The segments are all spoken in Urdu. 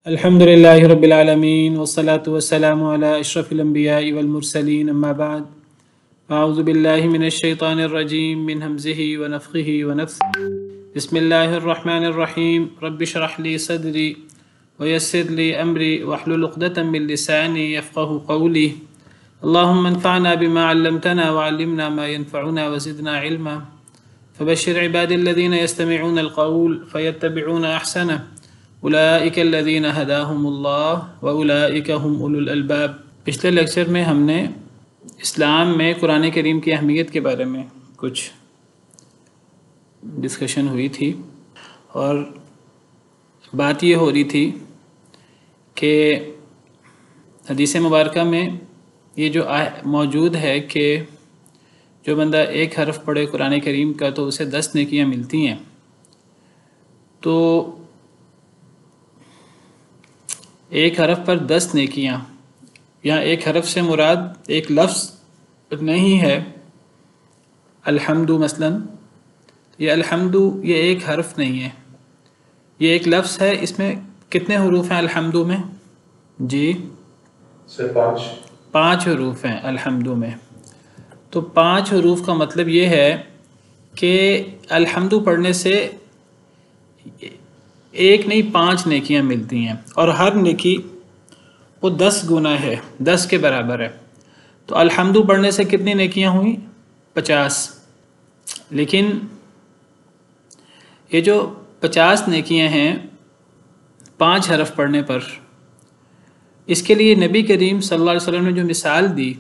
الحمدللہ رب العالمین والصلاة والسلام علی اشرف الانبیاء والمرسلین اما بعد اعوذ باللہ من الشیطان الرجیم من حمزہ ونفخہ ونفثہ بسم اللہ الرحمن الرحیم رب اشرح لی صدری ویسر لی امری واحلل عقدۃ من لسانی یفقہوا قولی اللہم انفعنا بما علمتنا وعلمنا ما ينفعنا وزدنا علما فبشر عباد الذین یستمعون القول فیتبعون احسنہ اولئک الذین ہداہم اللہ واولئک هم اولو الالباب۔ پچھلے لیکچر میں ہم نے اسلام میں قرآن کریم کی اہمیت کے بارے میں کچھ ڈسکشن ہوئی تھی، اور بات یہ ہو رہی تھی کہ حدیث مبارکہ میں یہ جو موجود ہے کہ جو بندہ ایک حرف پڑھے قرآن کریم کا تو اسے 10 نیکیاں ملتی ہیں۔ تو ایک حرف پر 10 نیکیاں، یہاں ایک حرف سے مراد ایک لفظ نہیں ہے الحمد مثلا، یہ الحمد یہ ایک حرف نہیں ہے، یہ ایک لفظ ہے۔ اس میں کتنے حروف ہیں الحمد میں؟ جی 5 حروف ہیں الحمد میں۔ تو 5 حروف کا مطلب یہ ہے کہ الحمد پڑھنے سے ایک نہیں 5 نیکیاں ملتی ہیں، اور ہر نیکی وہ 10 گنا ہے، 10 کے برابر ہے۔ تو الحمد پڑھنے سے کتنی نیکیاں ہوئیں؟ 50۔ لیکن یہ جو 50 نیکیاں ہیں 5 حرف پڑھنے پر، اس کے لیے نبی کریم صلی اللہ علیہ وسلم نے جو مثال دی،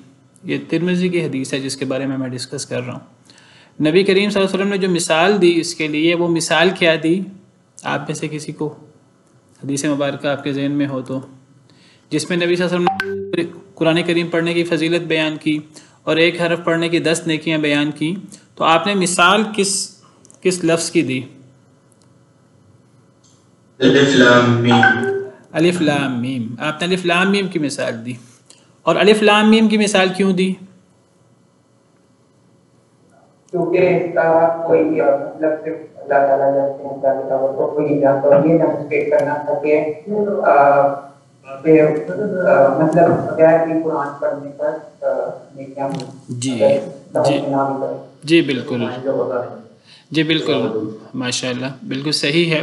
یہ ترمذی کی حدیث ہے جس کے بارے میں ڈسکس کر رہا ہوں۔ نبی کریم صلی اللہ علیہ وسلم نے جو مثال دی اس کے لیے، وہ مثال کیا دی؟ آپ میں سے کسی کو حدیث مبارکہ آپ کے ذہن میں ہو تو، جس میں نبی صلی اللہ علیہ وسلم نے قرآن کریم پڑھنے کی فضیلت بیان کی اور ایک حرف پڑھنے کی 10 نیکیاں بیان کی، تو آپ نے مثال کس لفظ کی دی؟ الف لام میم۔ الف لام میم، آپ نے الف لام میم کی مثال دی۔ اور الف لام میم کی مثال کیوں دی؟ کیونکہ اس کا کوئی مطلب صرف اللہ تعالیٰ جانتے ہیں، اللہ تعالیٰ کو کوئی جانتا، اور یہ ڈیمونسٹریٹ کرنا تھا کہ مطلب بغیر بھی قرآن پڑھنے پر نیکیاں جی بالکل، جی بالکل، ماشاء اللہ، بالکل صحیح ہے۔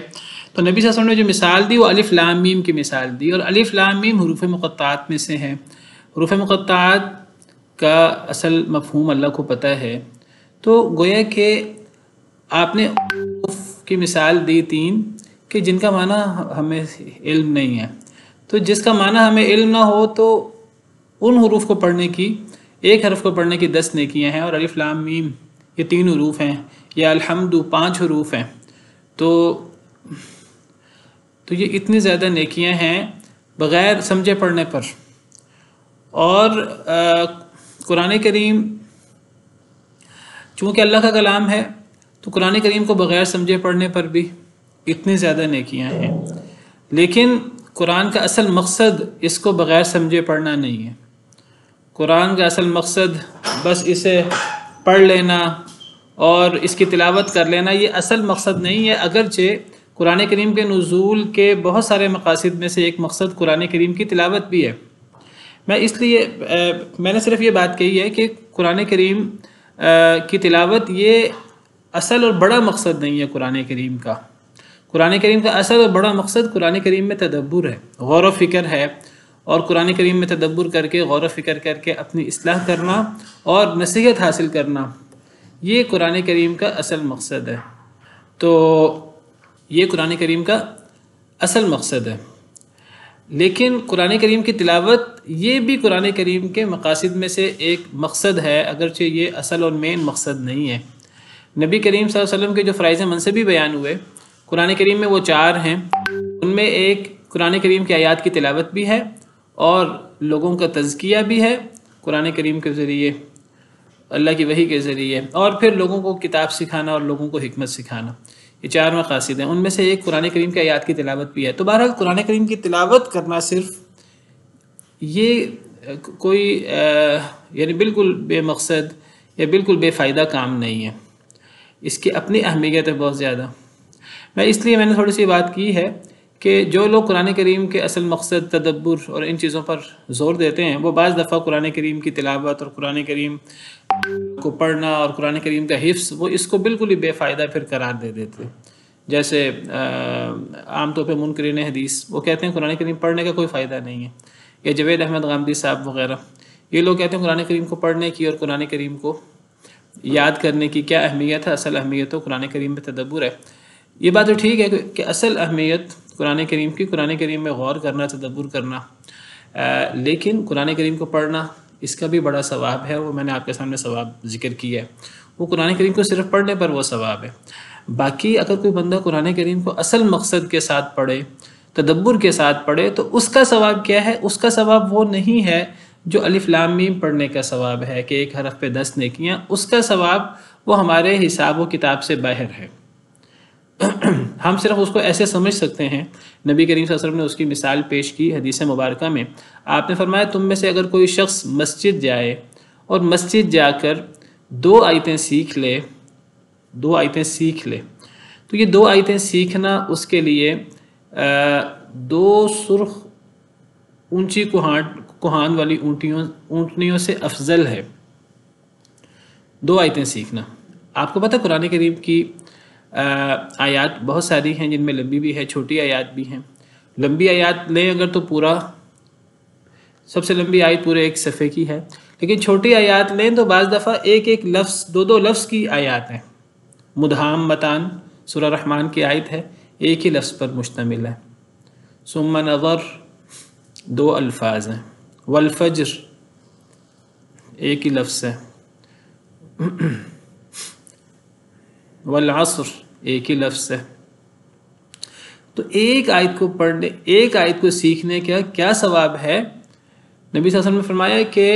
تو نبی صلی اللہ علیہ وسلم نے جو مثال دی وہ الف لام میم کی مثال دی، اور الف لام میم حروف مقطعات میں سے ہے۔ حروف مقطعات کا اصل مفہوم اللہ کو پتہ ہے، تو گویا کہ آپ نے حروف کی مثال دی 3 کہ جن کا معنی ہمیں علم نہیں ہے۔ تو جس کا معنی ہمیں علم نہ ہو تو ان حروف کو پڑھنے کی، ایک حرف کو پڑھنے کی 10 نیکیاں ہیں، اور الف لام میم یہ 3 حروف ہیں، یا الحمد 5 حروف ہیں۔ تو یہ اتنی زیادہ نیکیاں ہیں بغیر سمجھے پڑھنے پر۔ اور قرآن کریم چونکہ اللہ کا کلام ہے، تو قرآن کریم کو بغیر سمجھے پڑھنے پر بھی اتنی زیادہ نیکیاں ہیں۔ لیکن قرآن کا اصل مقصد اس کو بغیر سمجھے پڑھنا نہیں ہے۔ قرآن کا اصل مقصد بس اسے پڑھ لینا اور اس کی تلاوت کر لینا، یہ اصل مقصد نہیں ہے، اگرچہ قرآن کریم کے نزول کے بہت سارے مقاصد میں سے ایک مقصد قرآن کریم کی تلاوت بھی ہے۔ میں نے صرف یہ بات کہی ہے کہ قرآن کریم کی تلاوت یہ اصل اور بڑا مقصد نہیں ہے قرآن کریم کا۔ قرآن کریم کا اصل اور بڑا مقصد قرآن کریم میں تدبر ہے، غور و فکر ہے، اور قرآن کریم میں تدبر کر کے، غور و فکر کر کے اپنی اصلاح کرنا اور نصیحت حاصل کرنا، یہ قرآن کریم کا اصل مقصد ہے۔ تو یہ قرآن کریم کا اصل مقصد ہے۔ لیکن قرآن کریم کی تلاوت یہ بھی قرآن کریم کے مقاصد میں سے ایک مقصد ہے، اگرچہ یہ اصل اور مین مقصد نہیں ہے۔ نبی کریم صلی اللہ علیہ وسلم کے جو فرائض منصبی بیان ہوئے قرآن کریم میں وہ 4 ہیں، ان میں ایک قرآن کریم کی آیات کی تلاوت بھی ہے، اور لوگوں کا تزکیہ بھی ہے قرآن کریم کے ذریعے، اللہ کی وحی کے ذریعے، اور پھر لوگوں کو کتاب سکھانا اور لوگوں کو حکمت سکھانا، یہ 4 مقاصد ہیں، ان میں سے ایک قرآن کریم کی آیات کی تلاوت بھی ہے۔ تو بہرحال قرآن کریم کی تلاوت کرنا صرف یہ کوئی یعنی بالکل بے مقصد یا بالکل بے فائدہ کام نہیں ہے، اس کی اپنی اہمیت ہے بہت زیادہ۔ میں نے تھوڑی سی بات کی ہے کہ جو لوگ قرآن کریم کے اصل مقصد تدبر اور ان چیزوں پر زور دیتے ہیں وہ بعض دفعہ قرآن کریم کی تلاوت اور قرآن کریم کو پڑھنا اور قرآن کریم کا حفظ وہ اس کو بالکل ہی بے فائدہ پھر قرار دے دیتے ہیں. جیسے عام طور پہ منکرین حدیث وہ کہتے ہیں قرآن کریم پڑھنے کا کوئی فائدہ نہیں ہے، یا جوید احمد غامدی صاحب وغیرہ یہ لوگ کہتے ہیں قرآن کریم کو پڑھنے کی اور قرآن کریم کو یاد کرنے کی کیا اہمیت ہے، اصل اہمیت تو قرآن کریم میں تدبر ہے. یہ بات تو ٹھیک ہے کہ اصل اہمیت قرآن کریم کی قرآن کریم میں غور کرنا، تدبر کرنا، لیکن قرآن کریم کو پڑھنا اس کا بھی بڑا ثواب ہے. وہ میں نے آپ کے سامنے ثواب ذکر کیا ہے، وہ قرآن کریم کو صرف پڑھنے پر وہ ثواب ہے. باقی اگر کوئی بندہ قرآن کریم کو اصل مقصد کے ساتھ پڑھے، تدبر کے ساتھ پڑھے، تو اس کا ثواب کیا ہے؟ اس کا ثواب وہ نہیں ہے جو الف لام میم پڑھنے کا ثواب ہے کہ ایک حرف پہ 10 نیکیاں. اس کا ثواب وہ ہمارے حساب و کتاب سے باہر ہے. ہم صرف اس کو ایسے سمجھ سکتے ہیں. نبی کریم صلی اللہ علیہ وسلم نے اس کی مثال پیش کی حدیث مبارکہ میں. آپ نے فرمایا تم میں سے اگر کوئی شخص مسجد جائے اور مسجد جا کر 2 آیتیں سیکھ لے، 2 آیتیں سیکھ لے، تو یہ 2 آیتیں سیکھنا اس کے لیے 2 سرخ اونچی کوہان والی اونٹنیوں سے افضل ہے. 2 آیتیں سیکھنا. آپ کو پتہ قرآن کریم کی آیات بہت ساری ہیں جن میں لمبی بھی ہے، چھوٹی آیات بھی ہیں. لمبی آیات لیں اگر تو پورا سب سے لمبی آیت پورے ایک صفحے کی ہے، لیکن چھوٹی آیات لیں تو بعض دفعہ ایک لفظ 2 لفظ کی آیات ہیں. مدہام متان سورہ رحمان کی آیت ہے، ایک ہی لفظ پر مشتمل ہے. ثم نظر 2 الفاظ ہیں. والفجر ایک ہی لفظ ہے. والعصر ایک ہی لفظ ہے. تو ایک آیت کو پڑھنے، ایک آیت کو سیکھنے کا کیا ثواب ہے؟ نبی صلی اللہ علیہ وسلم نے فرمایا کہ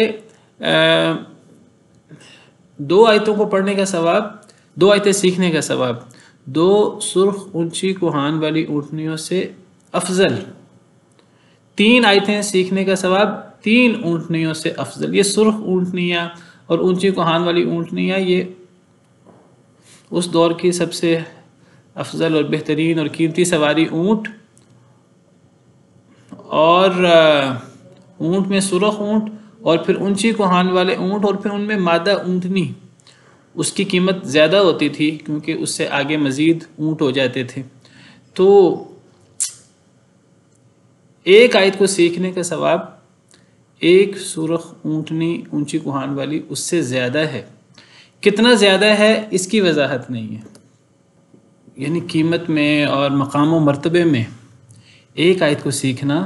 2 آیتوں کو پڑھنے کا ثواب، 2 آیتیں سیکھنے کا ثواب 2 سرخ اونچی کوہان والی اونٹنیوں سے افضل. 3 آیتیں سیکھنے کا ثواب 3 اونٹنیوں سے افضل. یہ سرخ اونٹنیاں اور اونچی کوہان والی اونٹنیاں یہ اس دور کی سب سے افضل اور بہترین اور قیمتی سواری اونٹ، اور اونٹ میں سرخ اونٹ اور پھر اونچی کوہان والے اونٹ اور پھر ان میں مادہ اونٹنی، اس کی قیمت زیادہ ہوتی تھی کیونکہ اس سے آگے مزید اونٹ ہو جاتے تھے. تو ایک آیت کو سیکھنے کا ثواب ایک سرخ اونٹنی اونچی کوہان والی اس سے زیادہ ہے. کتنا زیادہ ہے اس کی وضاحت نہیں ہے، یعنی قیمت میں اور مقام و مرتبے میں ایک آیت کو سیکھنا،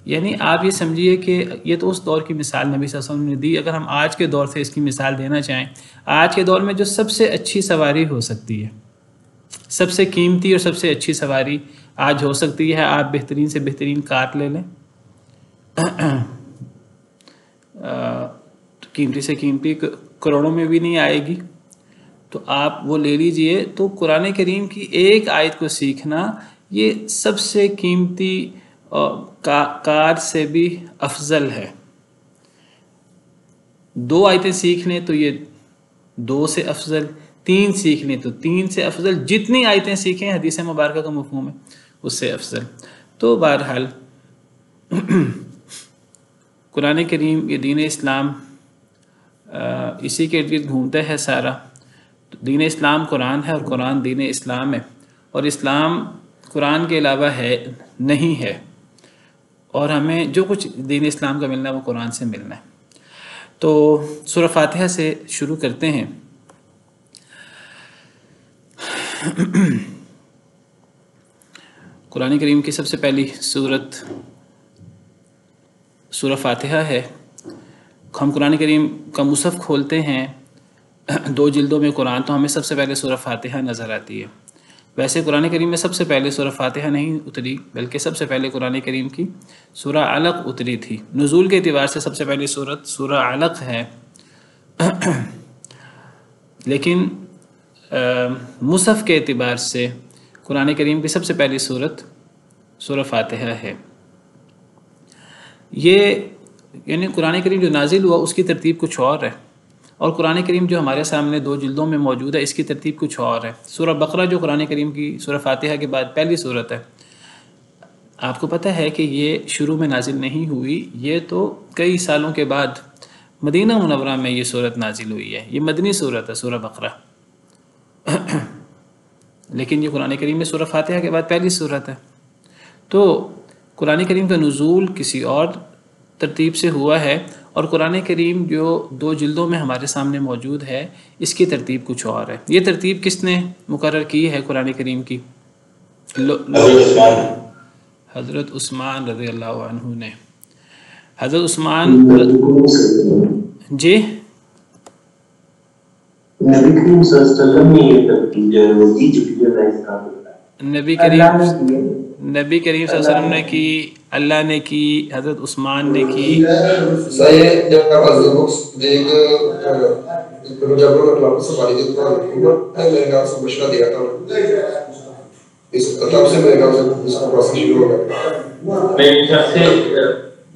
یعنی آپ یہ سمجھیے کہ یہ تو اس دور کی مثال نبی صلی اللہ علیہ وسلم نے دی. اگر ہم آج کے دور سے اس کی مثال دینا چاہیں، آج کے دور میں جو سب سے اچھی سواری ہو سکتی ہے، سب سے قیمتی اور سب سے اچھی سواری آج ہو سکتی ہے، آپ بہترین سے بہترین کار لے لیں، قیمتی سے قیمتی کروڑوں میں بھی نہیں آئے گی، تو آپ وہ لے لیجئے. تو قرآن کریم کی ایک آیت کو سیکھنا یہ سب سے قیمتی کار سے بھی افضل ہے. 2 آیتیں سیکھنے تو یہ 2 سے افضل، 3 سیکھنے تو 3 سے افضل، جتنی آیتیں سیکھیں حدیث مبارکہ کا مفہوم ہے اس سے افضل. تو بہرحال قرآن کریم یہ دین اسلام اسی کے ارد گرد گھومتا ہے سارا. دین اسلام قرآن ہے اور قرآن دین اسلام ہے، اور اسلام قرآن کے علاوہ ہے نہیں ہے، اور ہمیں جو کچھ دین اسلام کا ملنا ہے وہ قرآن سے ملنا ہے. تو سورہ فاتحہ سے شروع کرتے ہیں. قرآن کریم کی سب سے پہلی سورت سورہ فاتحہ ہے. ہم قرآن کریم کا مصحف کھولتے ہیں 2 جلدوں میں قرآن، تو ہمیں سب سے پہلے سورہ فاتحہ نظر آتی ہے. ویسے قرآن کریم میں سب سے پہلے سورہ فاتحہ نہیں اتری، بلکہ سب سے پہلے قرآن کریم کی سورہ علق اتری تھی. نزول کے اعتبار سے سب سے پہلی سورت سورہ علق ہے، لیکن مصحف کے اعتبار سے قرآن کریم کی سب سے پہلی سورت سورہ فاتحہ ہے. یہ یعنی قرآن کریم جو نازل ہوا اس کی ترتیب کچھ اور ہے، اور قرآن کریم جو ہمارے سامنے 2 جلدوں میں موجود ہے اس کی ترتیب کچھ اور ہے. سورہ بقرہ جو قرآن کریم کی سورہ فاتحہ کے بعد پہلی سورت ہے، آپ کو پتہ ہے کہ یہ شروع میں نازل نہیں ہوئی، یہ تو کئی سالوں کے بعد مدینہ منورہ میں یہ صورت نازل ہوئی ہے. یہ مدنی صورت ہے سورہ بقرہ، لیکن یہ قرآن کریم میں سورہ فاتحہ کے بعد پہلی صورت ہے. تو قرآن کریم کا نزول کسی اور ترتیب سے ہوا ہے، اور قرآن کریم جو 2 جلدوں میں ہمارے سامنے موجود ہے اس کی ترتیب کچھ اور ہے. یہ ترتیب کس نے مقرر کی ہے قرآن کریم کی؟ حضرت عثمان رضی اللہ عنہ نے. حضرت عثمان جی نبی کریم صلی اللہ علیہ وسلم نے یہ ترتیب جو ہے وہ دی چکی ہے. نبی کریم صلی اللہ علیہ وسلم نے کی، اللہ نے کی، حضرت عثمان نے کی. Saya jangan azabuk jika berjalan dalam sebalik itu mereka semua dia tahu. Is tetap se mereka bisa proses شروع ہوگا. میرے خیال سے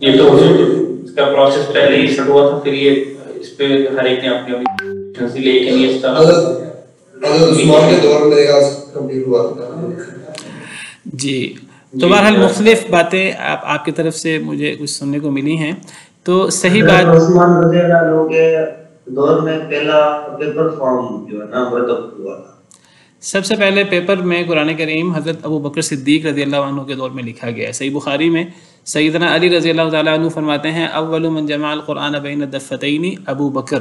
یہ تو اس کا پروسیس پہلے ہی اسٹارٹ ہوا تھا، پھر یہ اس پہ ہر ایک نے اپنی اپنی، لیکن یہ حضرت عثمان کے دور میں میرا کمپلیٹ ہوا تھا. جی تو بہرحال مختلف باتیں آپ کی طرف سے مجھے کچھ سننے کو ملی ہیں. تو صحیح بات عثمان رضی اللہ عنہ کے دور میں پہلا پیپر فارم جو ہے نا مرتب ہوا تھا. سب سے پہلے پیپر میں قرآن کریم حضرت ابو بکر صدیق رضی اللہ عنہ کے دور میں لکھا گیا ہے. صحیح بخاری میں سیدنا علی رضی اللہ تعالیٰ عنہ فرماتے ہیں اول من جمع القرآن بین الدفتین ابو بکر.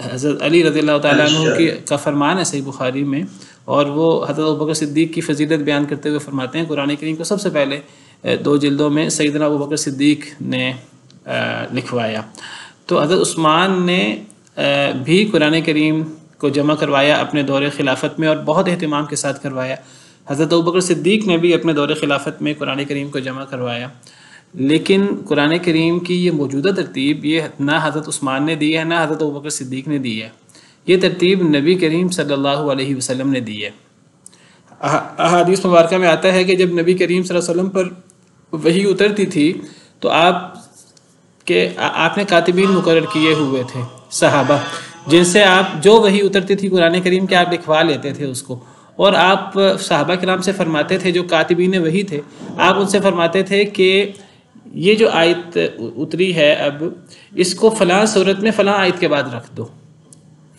حضرت علی رضی اللہ تعالیٰ عنہ کا فرمان ہے صحیح بخاری میں، اور وہ حضرت ابو بکر صدیق کی فضیلت بیان کرتے ہوئے فرماتے ہیں قرآن کریم کو سب سے پہلے 2 جلدوں میں سیدنا ابو بکر صدیق نے لکھوایا. تو حضرت عثمان نے بھی قرآن کریم کو جمع کروایا اپنے دور خلافت میں، اور بہت اہتمام کے ساتھ کروایا. حضرت ابوبکر صدیق نے بھی اپنے دور خلافت میں قرآن کریم کو جمع کروایا. لیکن قرآن کریم کی یہ موجودہ ترتیب یہ نہ حضرت عثمان نے دی ہے نہ حضرت ابوبکر صدیق نے دی ہے. یہ ترتیب نبی کریم صلی اللہ علیہ وسلم نے دی ہے. احادیث مبارکہ میں آتا ہے کہ جب نبی کریم صلی اللہ علیہ وسلم پر وحی اترتی تھی تو آپ نے کاتبین مقرر کیے ہوئے تھے صحابہ، جن سے آپ جو وحی اترتی تھی قرآن کریم کے آپ لکھوا لیتے تھے اس کو. اور آپ صحابہ کرام سے فرماتے تھے، جو کاتبین وحی تھے، آپ ان سے فرماتے تھے کہ یہ جو آیت اتری ہے اب اس کو فلاں صورت میں فلاں آیت کے بعد رکھ دو،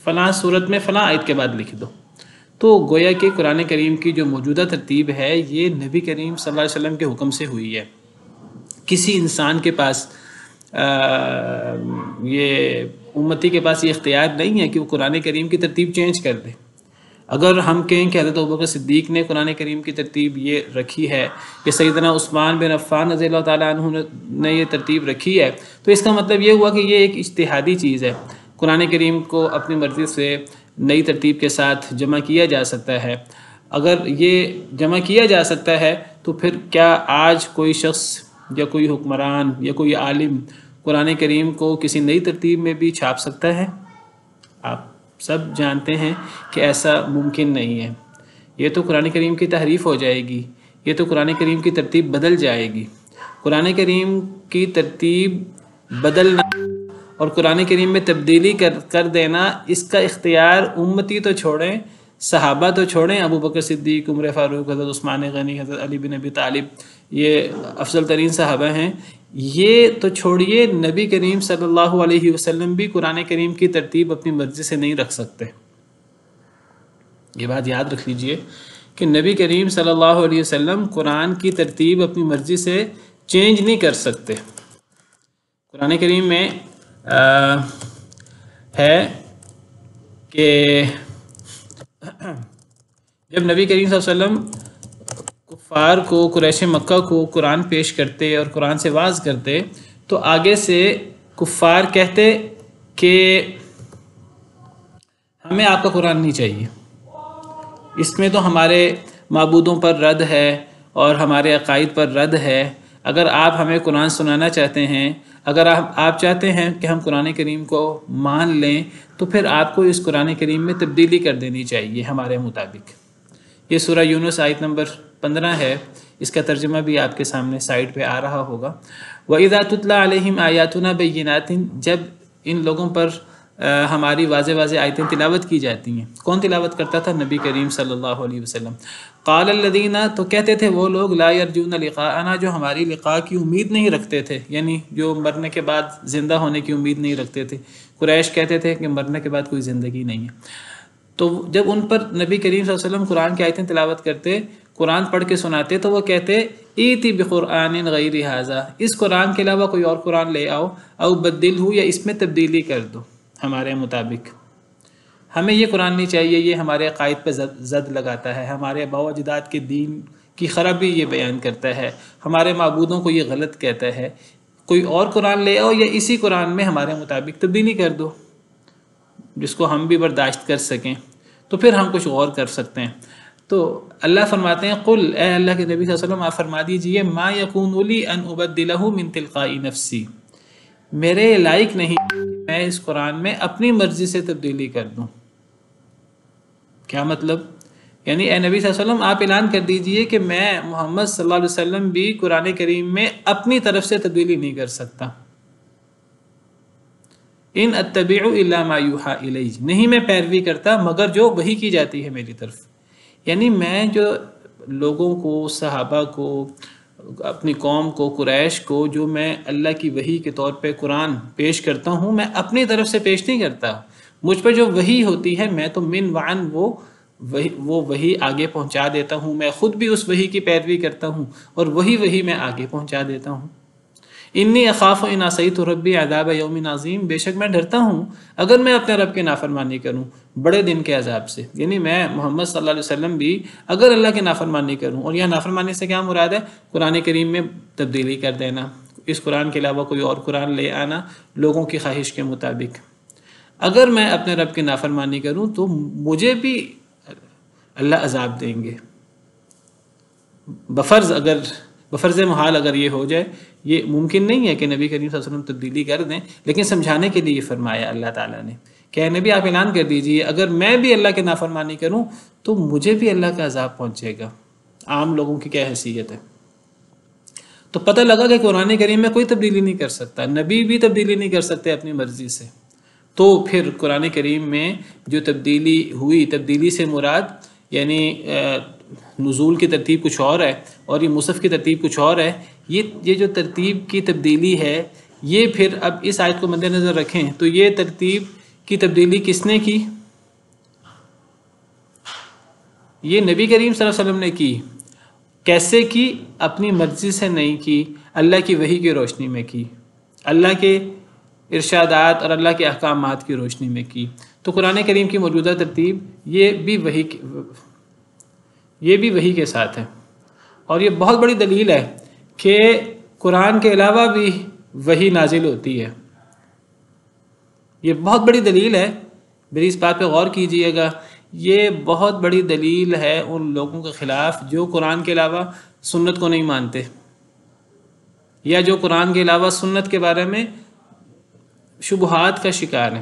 فلاں صورت میں فلاں آیت کے بعد لکھ دو. تو گویا کہ قرآن کریم کی جو موجودہ ترتیب ہے یہ نبی کریم صلی اللہ علیہ وسلم کے حکم سے ہوئی ہے. کسی انسان کے پاس یہ امتی کے پاس یہ اختیار نہیں ہے کہ وہ قرآن کریم کی ترتیب چینج کر دے. اگر ہم کہیں کہ حضرت ابوبکر صدیق نے قرآن کریم کی ترتیب یہ رکھی ہے کہ سیدنا عثمان بن عفان رضی اللہ تعالیٰ عنہ نے یہ ترتیب رکھی ہے، تو اس کا مطلب یہ ہوا کہ یہ ایک اجتہادی چیز ہے. قرآن کریم کو اپنی مرضی سے نئی ترتیب کے ساتھ جمع کیا جا سکتا ہے. اگر یہ جمع کیا جا سکتا ہے تو پھر کیا آج کوئی شخص یا کوئی حکمران یا کوئی عالم قرآن کریم کو کسی نئی ترتیب میں بھی چھاپ سکتا ہے؟ آپ سب جانتے ہیں کہ ایسا ممکن نہیں ہے. یہ تو قرآن کریم کی تحریف ہو جائے گی، یہ تو قرآن کریم کی ترتیب بدل جائے گی. قرآن کریم کی ترتیب بدلنا اور قرآن کریم میں تبدیلی کر دینا، اس کا اختیار امتی تو چھوڑیں، صحابہ تو چھوڑیں، ابو بکر صدیق، عمر فاروق، حضرت عثمان غنی، حضرت علی بن ابی طالب، یہ افضل ترین صحابہ ہیں. یہ تو چھوڑیے، نبی کریم صلی اللہ علیہ وسلم بھی قرآن کریم کی ترتیب اپنی مرضی سے نہیں رکھ سکتے. یہ بات یاد رکھ لیجئے کہ نبی کریم صلی اللہ علیہ وسلم قرآن کی ترتیب اپنی مرضی سے چینج نہیں کر سکتے. قرآن کریم میں ہے کہ جب نبی کریم صلی اللہ علیہ وسلم کفار کو، قریش مکہ کو قرآن پیش کرتے اور قرآن سے واعظ کرتے تو آگے سے کفار کہتے کہ ہمیں آپ کا قرآن نہیں چاہیے، اس میں تو ہمارے معبودوں پر رد ہے اور ہمارے عقائد پر رد ہے. اگر آپ ہمیں قرآن سنانا چاہتے ہیں، اگر آپ چاہتے ہیں کہ ہم قرآن کریم کو مان لیں تو پھر آپ کو اس قرآن کریم میں تبدیلی کر دینی چاہیے ہمارے مطابق. یہ سورہ یونس آیت نمبر 15 ہے، اس کا ترجمہ بھی آپ کے سامنے سائٹ پہ آ رہا ہوگا. وَإِذَا تُتْلَى عَلَيْهِمْ آيَاتُنَا بَيِّنَاتٍ، جب ان لوگوں پر ہماری واضح واضح آیتیں تلاوت کی جاتی ہیں۔ کون تلاوت کرتا تھا؟ نبی کریم صلی اللہ علیہ وسلم۔ قال الذین، تو کہتے تھے وہ لوگ، لا یرجون لقاءنا، جو ہماری لقاء کی امید نہیں رکھتے تھے، یعنی جو مرنے کے بعد زندہ ہونے کی امید نہیں رکھتے تھے۔ قریش کہتے تھے کہ مرنے کے بعد کوئی زندگی نہیں ہے۔ تو جب ان پر نبی کریم صلی اللہ علیہ وسلم قرآن کی آیتیں تلاوت کرتے، قرآن پڑھ کے سناتے، تو وہ کہتے ایتی بقرآن غیر ھذا، اس قرآن کے علاوہ کوئی اور قرآن لے آؤ، او بدل ہو، یا اس میں تبدیلی کر دو ہمارے مطابق، ہمیں یہ قرآن نہیں چاہیے، یہ ہمارے عقائد پہ زد لگاتا ہے، ہمارے آباء و اجداد کے دین کی خرابی یہ بیان کرتا ہے، ہمارے معبودوں کو یہ غلط کہتا ہے، کوئی اور قرآن لے آؤ یا اسی قرآن میں ہمارے مطابق تبدیلی کر دو جس کو ہم بھی برداشت کر سکیں، تو پھر ہم کچھ غور کر سکتے ہیں۔ تو اللہ فرماتے ہیں قل، اے اللہ کے نبی صلی اللہ علیہ وسلم آپ فرما دیجئے، ما یکون لی ان ابدلہ من تلقاء نفسی، میرے لائق نہیں میں اس قرآن میں اپنی مرضی سے تبدیلی کر دوں۔ کیا مطلب؟ یعنی اے نبی صلی اللہ علیہ وسلم آپ اعلان کر دیجئے کہ میں محمد صلی اللہ علیہ وسلم بھی قرآن کریم میں اپنی طرف سے تبدیلی نہیں کر سکتا۔ ان اتبع الا ما یوحی الی، نہیں میں پیروی کرتا مگر جو وحی کی جاتی ہے میری طرف۔ یعنی میں جو لوگوں کو، صحابہ کو، اپنی قوم کو، قریش کو، جو میں اللہ کی وحی کے طور پہ قرآن پیش کرتا ہوں، میں اپنی طرف سے پیش نہیں کرتا، مجھ پر جو وحی ہوتی ہے میں تو من وعن وہ وحی آگے پہنچا دیتا ہوں، میں خود بھی اس وحی کی پیروی کرتا ہوں اور وہی میں آگے پہنچا دیتا ہوں۔ انی اخاف ان عصیت ربی عذاب یوم عظیم، بے شک میں ڈرتا ہوں اگر میں اپنے رب کی نافرمانی کروں بڑے دن کے عذاب سے۔ یعنی میں محمد صلی اللہ علیہ وسلم بھی اگر اللہ کی نافرمانی کروں، اور یہ نافرمانی سے کیا مراد ہے؟ قرآن کریم میں تبدیلی کر دینا، اس قرآن کے علاوہ کوئی اور قرآن لے آنا لوگوں کی خواہش کے مطابق۔ اگر میں اپنے رب کی نافرمانی کروں تو مجھے بھی اللہ عذاب دیں گے، بفرض محال اگر یہ ہو جائے۔ یہ ممکن نہیں ہے کہ نبی کریم صلی اللہ علیہ وسلم تبدیلی کر دیں، لیکن سمجھانے کے لیے یہ فرمایا اللہ تعالیٰ نے کہ اے نبی آپ اعلان کر دیجئے اگر میں بھی اللہ کی نافرمانی کروں تو مجھے بھی اللہ کا عذاب پہنچے گا۔ عام لوگوں کی کیا حیثیت ہے؟ تو پتہ لگا کہ قرآن کریم میں کوئی تبدیلی نہیں کر سکتا، نبی بھی تبدیلی نہیں کر سکتے اپنی مرضی سے۔ تو پھر قرآن کریم میں جو تبدیلی ہوئی، تبدیلی سے مراد یعنی نزول کی ترتیب کچھ اور ہے اور یہ مصحف کی ترتیب کچھ اور ہے۔ یہ جو ترتیب کی تبدیلی ہے، یہ پھر اب اس آیت کو مد نظر رکھیں تو یہ ترتیب کی تبدیلی کس نے کی؟ یہ نبی کریم صلی اللہ علیہ وسلم نے کی۔ کیسے کی؟ اپنی مرضی سے نہیں کی، اللہ کی وحی کی روشنی میں کی، اللہ کے ارشادات اور اللہ کے احکامات کی روشنی میں کی۔ تو قرآن کریم کی موجودہ ترتیب یہ بھی وحی کے ساتھ ہے، اور یہ بہت بڑی دلیل ہے کہ قرآن کے علاوہ بھی وحی نازل ہوتی ہے۔ یہ بہت بڑی دلیل ہے، میری اس بات پہ غور کیجئے گا، یہ بہت بڑی دلیل ہے ان لوگوں کے خلاف جو قرآن کے علاوہ سنت کو نہیں مانتے، یا جو قرآن کے علاوہ سنت کے بارے میں شبہات کا شکار ہیں۔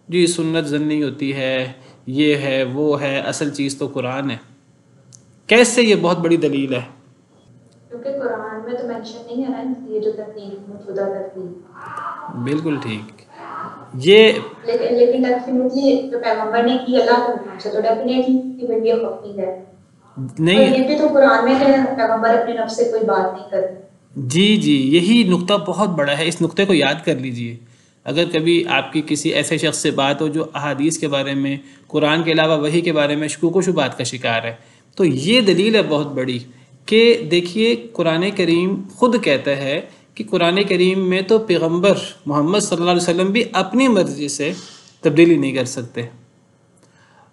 جی سنت ظنی ہوتی ہے، یہ ہے وہ ہے، اصل چیز تو قرآن ہے۔ کیسے؟ یہ بہت بڑی دلیل ہے، کیونکہ قرآن میں تو مینشن نہیں ہے نا یہ جو ترتیب موجودہ ترتیب۔ بالکل ٹھیک۔ یہ لیکن ڈیفینیٹلی جو پیغمبر نے کی اللہ کے حکم سے، تو ڈیفینیٹلی کہ یہ خفی ہے نہیں، یہ بھی تو قرآن میں کہ پیغمبر اپنے نفس سے کوئی بات نہیں کرتے۔ جی یہی نقطہ بہت بڑا ہے، اس نقطے کو یاد کر لیجئے۔ اگر کبھی آپ کی کسی ایسے شخص سے بات ہو جو احادیث کے بارے میں، قرآن کے علاوہ وحی کے بارے میں شکوک و شبہات کا شکار ہے، تو یہ دلیل ہے بہت بڑی کہ دیکھیے قرآن کریم خود کہتا ہے کہ قرآن کریم میں تو پیغمبر محمد صلی اللہ علیہ وسلم بھی اپنی مرضی سے تبدیلی نہیں کر سکتے۔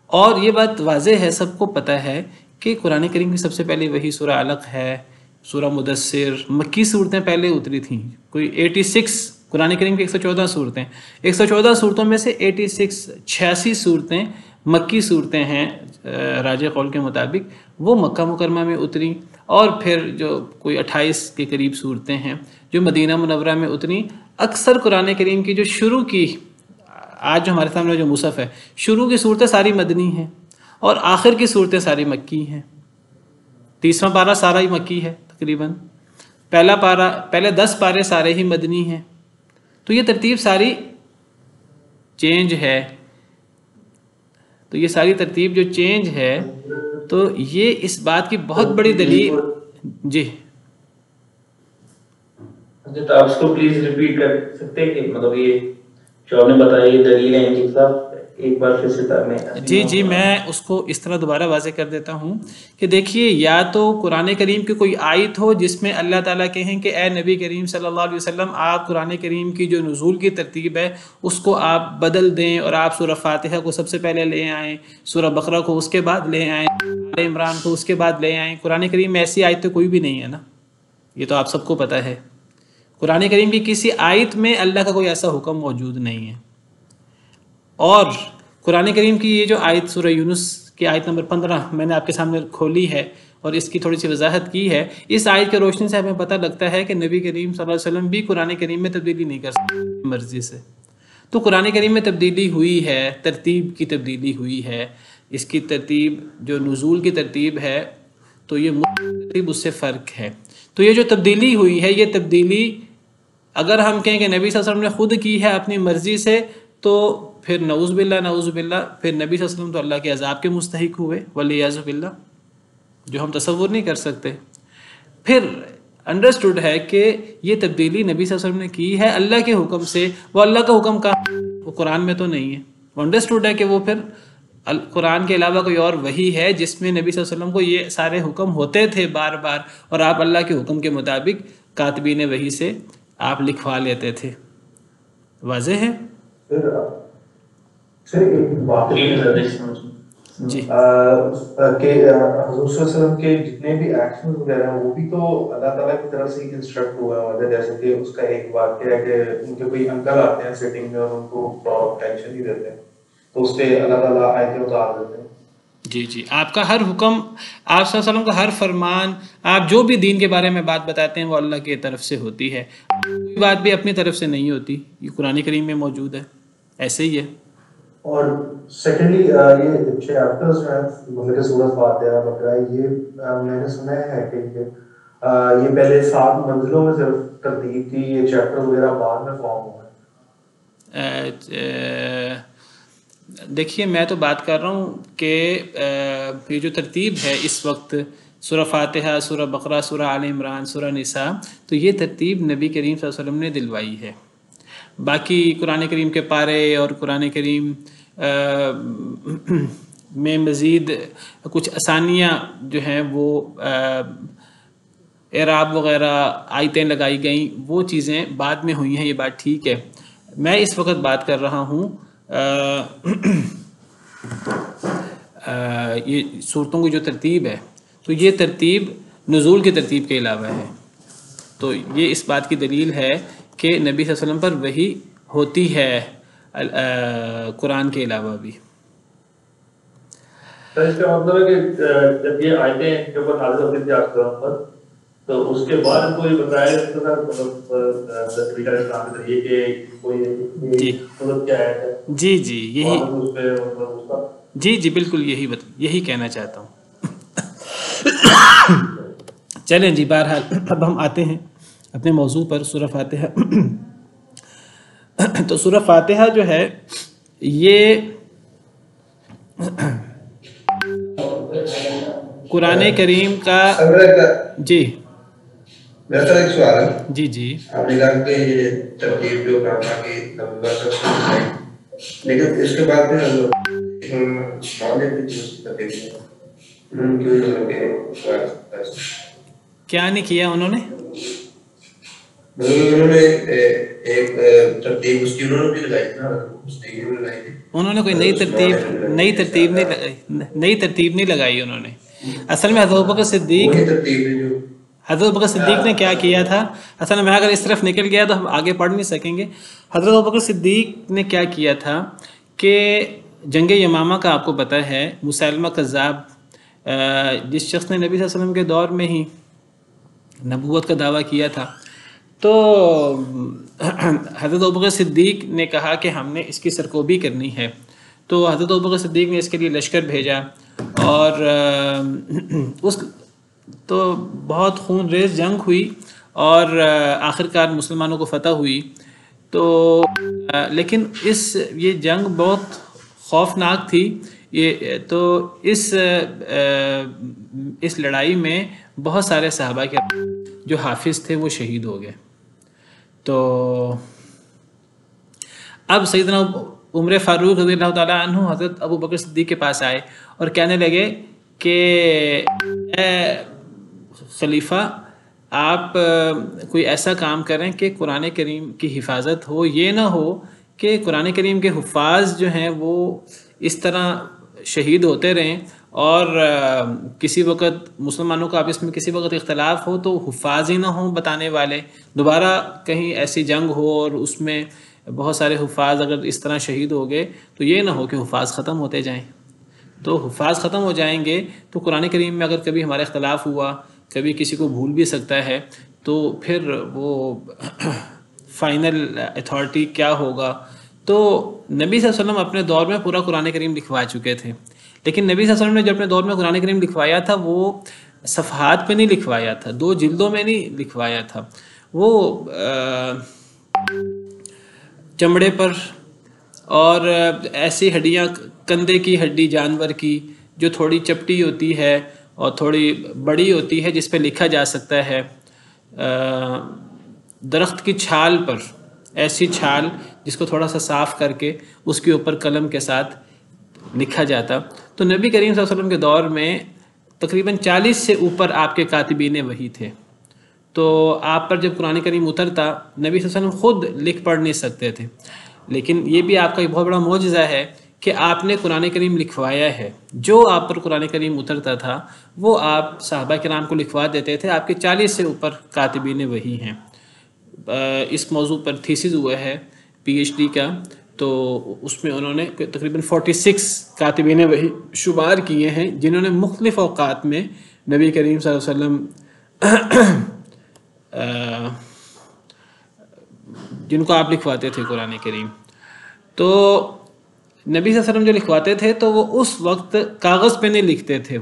اور یہ بات واضح ہے، سب کو پتہ ہے کہ قرآن کریم کی سب سے پہلے وحی سورہ علق ہے، سورہ مدثر، مکی صورتیں پہلے اتری تھیں، کوئی 86 قرآن کریم کی 114 صورتیں، 114 صورتوں میں سے 86 صورتیں مکی صورتیں ہیں راجح قول کے مطابق، وہ مکہ مکرمہ میں اتری، اور پھر جو کوئی 28 کے قریب صورتیں ہیں جو مدینہ منورہ میں اتری۔ اکثر قرآن کریم کی جو شروع کی، آج جو ہمارے سامنے جو مصحف ہے، شروع کی صورتیں ساری مدنی ہیں اور آخر کی صورتیں ساری مکی ہیں۔ 30واں پارہ سارا ہی مکی ہے تقریباً، پہلے 10 پارے سارے ہی مدنی ہیں۔ تو یہ ترتیب ساری چینج ہے، تو یہ ساری ترتیب جو چینج ہے تو یہ اس بات کی بہت بڑی دلیل. جی حضرت آپ اس کو پلیز ریپیٹ کر سکتے ہیں کہ مطلب یہ جو آپ نے بتایا یہ دلیل ہے ان کے خلاف، ایک بار پھر سے میں جی میں اس کو اس طرح دوبارہ واضح کر دیتا ہوں کہ دیکھیے، یا تو قرآن کریم کی کوئی آیت ہو جس میں اللہ تعالیٰ کہیں کہ اے نبی کریم صلی اللہ علیہ وسلم آپ قرآن کریم کی جو نزول کی ترتیب ہے اس کو آپ بدل دیں اور آپ سورہ فاتحہ کو سب سے پہلے لے آئیں، سورہ بقرہ کو اس کے بعد لے آئیں، آل عمران کو اس کے بعد لے آئیں. قرآن کریم میں ایسی آیت تو کوئی بھی نہیں ہے نا، یہ تو آپ سب کو پتہ ہے. قرآن کریم کی کسی آیت میں اللہ کا کوئی ایسا حکم موجود نہیں ہے. اور قرآن کریم کی یہ جو آیت سورہ یونس کی آیت نمبر 15 میں نے آپ کے سامنے کھولی ہے اور اس کی تھوڑی سی وضاحت کی ہے، اس آیت کے روشنی سے ہمیں پتہ لگتا ہے کہ نبی کریم صلی اللہ علیہ وسلم بھی قرآن کریم میں تبدیلی نہیں کر سکتے مرضی سے. تو قرآن کریم میں تبدیلی ہوئی ہے، ترتیب کی تبدیلی ہوئی ہے، اس کی ترتیب جو نزول کی ترتیب ہے تو یہ ترتیب اس سے فرق ہے. تو یہ جو تبدیلی ہوئی ہے، یہ تبدیلی اگر ہم کہیں کہ نبی صلی اللہ علیہ وسلم نے خود کی ہے اپنی مرضی سے تو پھر نعوذ باللہ پھر نبی صلی اللہ علیہ وسلم تو اللہ کے عذاب کے مستحق ہوئے والعیاذ باللہ، جو ہم تصور نہیں کر سکتے. پھر انڈرسٹوڈ ہے کہ یہ تبدیلی نبی صلی اللہ علیہ وسلم نے کی ہے اللہ کے حکم سے. وہ اللہ کا حکم کہاں؟ وہ قرآن میں تو نہیں ہے. وہ انڈرسٹوڈ ہے کہ وہ پھر قرآن کے علاوہ کوئی اور وحی ہے جس میں نبی صلی اللہ علیہ وسلم کو یہ سارے حکم ہوتے تھے بار بار، اور آپ اللہ کے حکم کے مطابق کاتبین وحی سے آپ لکھوا لیتے تھے. واضح ہے؟ سر ایک بات جی کہ حضور صلی اللہ علیہ وسلم کے جتنے بھی ایکشن وغیرہ ہیں وہ بھی تو اللہ تعالیٰ کی طرف سے انسٹرکٹ ہوا ہے. جیسے کہ اس کا ایک واقعہ ہے کہ ان کے کوئی انکل آتے ہیں سیٹنگ میں اور ان کو ٹینشن نہیں دیتے تو اس پہ اللہ تعالیٰ آیتیں اتار دیتے ہیں. جی آپ کا ہر حکم، آپ صلی اللہ علیہ وسلم کا ہر فرمان، آپ جو بھی دین کے بارے میں بات بتاتے ہیں وہ اللہ کی طرف سے ہوتی ہے، کوئی بات بھی اپنی طرف سے نہیں ہوتی. یہ قرآن کریم میں موجود ہے، ایسے ہی ہے. اور سیکنڈلی یہ چیپٹرز ہیں مطلب سورۃ فاتحہ بقرہ، یہ میں نے سنا ہے کہ یہ پہلے 7 منزلوں میں صرف ترتیب تھی، یہ چیپٹر وغیرہ بعد میں فارم ہوئے. دیکھیے میں تو بات کر رہا ہوں کہ یہ جو ترتیب ہے اس وقت سورہ فاتحہ، سورہ بقرہ، سورہ آل عمران، سورہ نساء، تو یہ ترتیب نبی کریم صلی اللہ علیہ وسلم نے دلوائی ہے. باقی قرآن کریم کے پارے اور قرآن کریم میں مزید کچھ آسانیاں جو ہیں وہ اعراب وغیرہ آیتیں لگائی گئیں، وہ چیزیں بعد میں ہوئی ہیں، یہ بات ٹھیک ہے. میں اس وقت بات کر رہا ہوں یہ صورتوں کی جو ترتیب ہے، تو یہ ترتیب نزول کی ترتیب کے علاوہ ہے. تو یہ اس بات کی دلیل ہے کہ نبی صلی اللہ علیہ وسلم پر وحی ہوتی ہے قرآن کے علاوہ بھی. اس کا مطلب ہے کہ جب یہ آیتیں کے اوپر نازل ہوتی تھی آپ پر، تو اس کے بعد کوئی بتایا طریقہ اسلام کے ذریعے کہ کوئی مطلب کیا ہے؟ جی یہی، جی بالکل یہی کہنا چاہتا ہوں. چلیں جی، بہرحال اب ہم آتے ہیں اپنے موضوع پر، سورہ فاتحہ. تو سورہ فاتحہ جو ہے یہ قرآن کریم کا. جی میرا سر ایک سوال ہے. جی آپ نے کہا کہ یہ ترتیب جو کہا کہ لیکن اس کے بعد کیا نہیں کیا انہوں نے؟ انہوں نے کوئی نئی ترتیب نہیں لگائی. انہوں نے اصل میں حضرت ابوبکر صدیق نے کیا کیا تھا، اصل میں اگر اس طرف نکل گیا تو ہم آگے پڑھ نہیں سکیں گے. حضرت ابوبکر صدیق نے کیا کیا تھا کہ جنگ یمامہ کا آپ کو پتہ ہے، مسیلمہ کذاب جس شخص نے نبی صلی اللہ علیہ وسلم کے دور میں ہی نبوت کا دعویٰ کیا تھا، تو حضرت ابوبکر صدیق نے کہا کہ ہم نے اس کی سرکوبی کرنی ہے. تو حضرت ابوبکر صدیق نے اس کے لیے لشکر بھیجا اور تو بہت خون ریز جنگ ہوئی اور آخر کار مسلمانوں کو فتح ہوئی. تو لیکن یہ جنگ بہت خوفناک تھی. تو اس لڑائی میں بہت سارے صحابہ کے جو حافظ تھے وہ شہید ہو گئے. تو اب سیدنا عمر فاروق رضی اللہ تعالیٰ عنہ حضرت ابو بکر صدیق کے پاس آئے اور کہنے لگے کہ اے خلیفہ آپ کوئی ایسا کام کریں کہ قرآن کریم کی حفاظت ہو. یہ نہ ہو کہ قرآن کریم کے حفاظ جو ہیں وہ اس طرح شہید ہوتے رہیں اور کسی وقت مسلمانوں کا آپس میں کسی وقت اختلاف ہو تو حفاظ ہی نہ ہوں بتانے والے. دوبارہ کہیں ایسی جنگ ہو اور اس میں بہت سارے حفاظ اگر اس طرح شہید ہو گئے تو یہ نہ ہو کہ حفاظ ختم ہوتے جائیں. تو حفاظ ختم ہو جائیں گے تو قرآن کریم میں اگر کبھی ہمارا اختلاف ہوا، کبھی کسی کو بھول بھی سکتا ہے، تو پھر وہ فائنل اتھارٹی کیا ہوگا. تو نبی صلی اللہ علیہ وسلم اپنے دور میں پورا قرآن کریم لکھوا چکے تھے، لیکن نبی صلی اللہ علیہ وسلم نے جو اپنے دور میں قرآن کریم لکھوایا تھا وہ صفحات پہ نہیں لکھوایا تھا، 2 جلدوں میں نہیں لکھوایا تھا. وہ چمڑے پر اور ایسی ہڈیاں، کندھے کی ہڈی جانور کی جو تھوڑی چپٹی ہوتی ہے اور تھوڑی بڑی ہوتی ہے جس پہ لکھا جا سکتا ہے. درخت کی چھال پر، ایسی چھال جس کو تھوڑا سا صاف کر کے اس کے اوپر قلم کے ساتھ لکھا جاتا. تو نبی کریم صلی اللہ علیہ وسلم کے دور میں تقریباً 40 سے اوپر آپ کے کاتبین وحی تھے. تو آپ پر جب قرآن کریم اترتا، نبی صلی اللہ علیہ وسلم خود لکھ پڑھ نہیں سکتے تھے، لیکن یہ بھی آپ کا ایک بہت بڑا معجزہ ہے کہ آپ نے قرآن کریم لکھوایا ہے. جو آپ پر قرآن کریم اترتا تھا وہ آپ صحابہ کرام کو لکھوا دیتے تھے. آپ کے 40 سے اوپر کاتبین وحی ہیں. اس موضوع پر تھیسز ہوا ہے PhD کا، تو اس میں انہوں نے تقریباً 46 کاتبین وحی شمار کیے ہیں جنہوں نے مختلف اوقات میں نبی کریم صلی اللہ علیہ وسلم جن کو آپ لکھواتے تھے قرآن کریم. تو نبی صلی اللہ علیہ وسلم جو لکھواتے تھے تو وہ اس وقت کاغذ پہ نہیں لکھتے تھے.